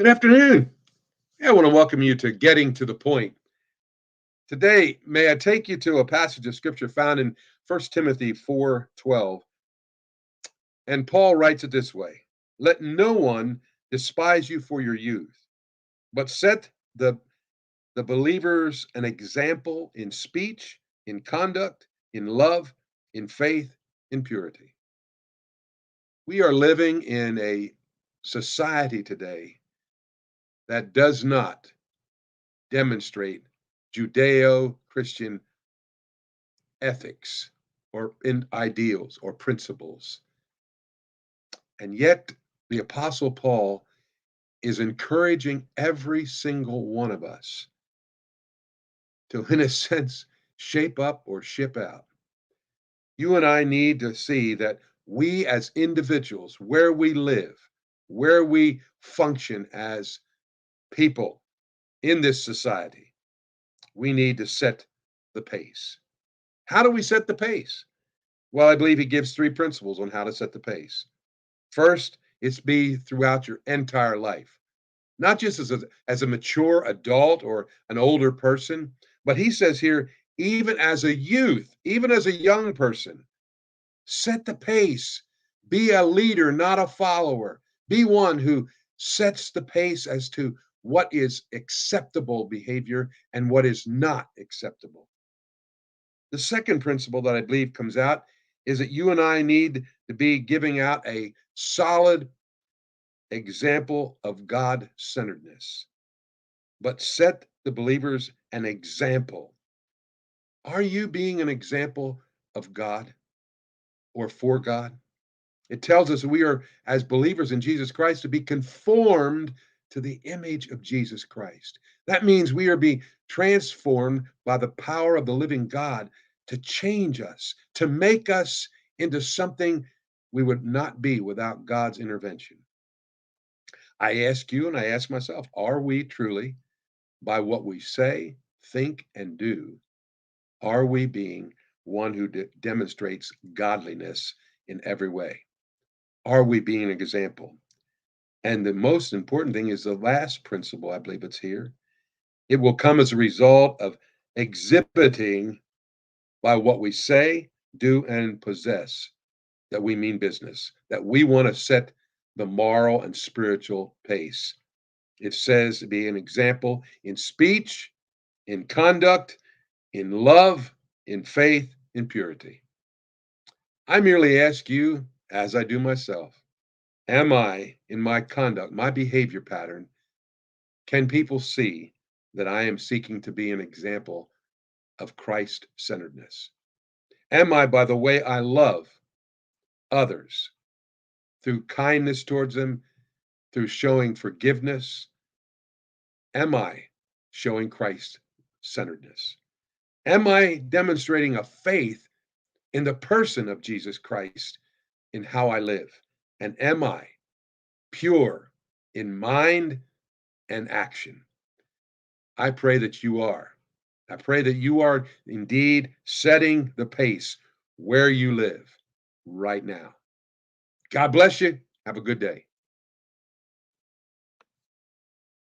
Good afternoon. I want to welcome you to Getting to the Point. Today, may I take you to a passage of scripture found in 1 Timothy 4:12. And Paul writes it this way: Let no one despise you for your youth, but set the believers an example in speech, in conduct, in love, in faith, in purity. We are living in a society today that does not demonstrate Judeo Christian ethics or in ideals or principles. And yet, the Apostle Paul is encouraging every single one of us to, in a sense, shape up or ship out. You and I need to see that we as individuals, where we live, where we function as people in this society, we need to set the pace. How do we set the pace? Well, I believe he gives three principles on how to set the pace. First, it's be throughout your entire life, not just as a mature adult or an older person, but he says here, even as a youth, even as a young person, set the pace. Be a leader, not a follower. Be one who sets the pace as to what is acceptable behavior and what is not acceptable. The second principle that I believe comes out is that you and I need to be giving out a solid example of God centeredness, but set the believers an example. Are you being an example of God or for God? It tells us we are, as believers in Jesus Christ, to be conformed to the image of Jesus Christ. That means we are being transformed by the power of the living God to change us, to make us into something we would not be without God's intervention. I ask you and I ask myself, are we truly, by what we say, think, and do, are we being one who demonstrates godliness in every way? Are we being an example? And the most important thing is the last principle, I believe it's here. It will come as a result of exhibiting by what we say, do, and possess that we mean business, that we want to set the moral and spiritual pace. It says to be an example in speech, in conduct, in love, in faith, in purity. I merely ask you, as I do myself, am I, in my conduct, my behavior pattern, can people see that I am seeking to be an example of Christ centeredness? Am I, by the way I love others, through kindness towards them, through showing forgiveness, am I showing Christ centeredness? Am I demonstrating a faith in the person of Jesus Christ in how I live? And am I pure in mind and action? I pray that you are. I pray that you are indeed setting the pace where you live right now. God bless you. Have a good day.